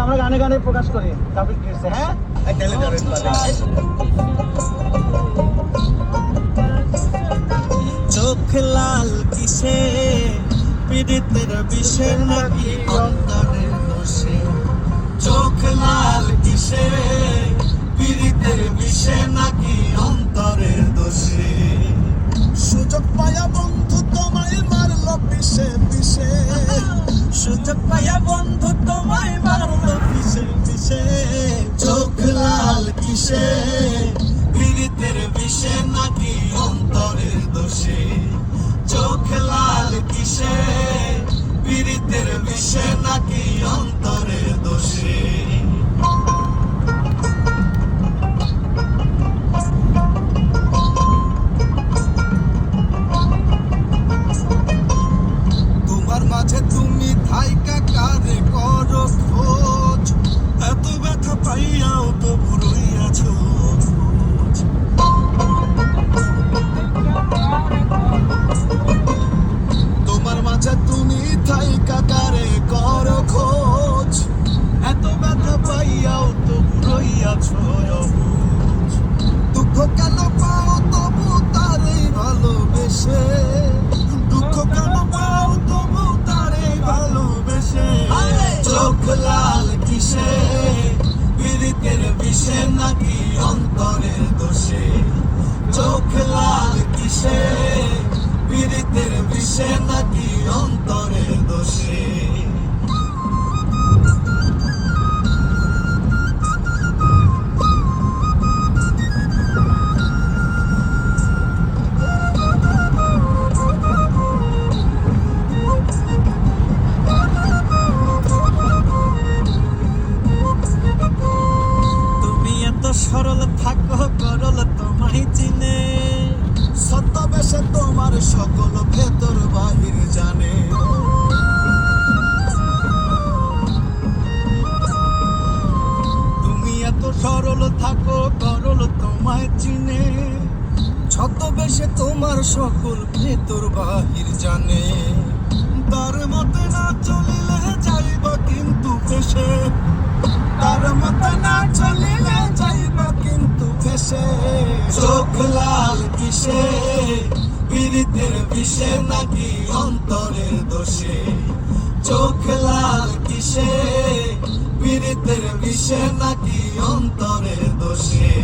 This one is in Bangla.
আমরা গানে গানে প্রকাশ করি টপিক দিয়েছে। হ্যাঁ চোখ লাল কিসে পীড়িতের বিষে নাকি অন্তরের দোষে, চোখ লাল কিসে পীড়িতের বিষে নাকি অন্তরের দোষে। সুযোগ পায়া বন্ধু তোমায় মারলো পিছে পিছে, সুযোগ পায়া বন্ধু তোমায় মারলো পিছে পিছে। চোখ লাল কিসে পীড়িতের বিষে নাকি অন্তরের দোষে, চোখ লাল কিসে পীড়িতের বিষে নাকি অন্তরের দোষে। তোমার মাঝে তুমি থাইকা কারে করো খোঁজ, এত ব্যথা পাইয়াও তো ভুলইয়াছ। তোমার মাঝে তুমি থাইকা কারে করো খোঁজ, এত ব্যথা পাইয়াও তো ভুলইয়াছ। দুঃখ কেন পাও তবু তারে ভালোবেসে, দুঃখ কেন পাও তবু তারে ভালোবেসে। চোখ লাল কিসে পীড়িতের বিষে নাকি অন্তরের দোষে, চোখ লাল কিসে পীড়িতের বিষে নাকি অন্তরের দোষে। তুমি এত সরল থাকো করল তোমায় চিনে, ছদ্মবেশে তোমার সকল ভেতর বাহির জানে। তুমি এত সরল থাকো করল তোমায় চিনে, ছদ্মবেশে তোমার সকল ভেতর বাহির জানে। তার মতে না চলিলে যাইব কিন্তু পেশে, তার মতো না চলিলে যাইব কিন্তু ভেসে। চোখ লাল কিসে পীড়িতের বিষে নাকি অন্তরের দোষে, চোখ লাল কিসে পীড়িতের বিষে নাকি অন্তরের দোষে।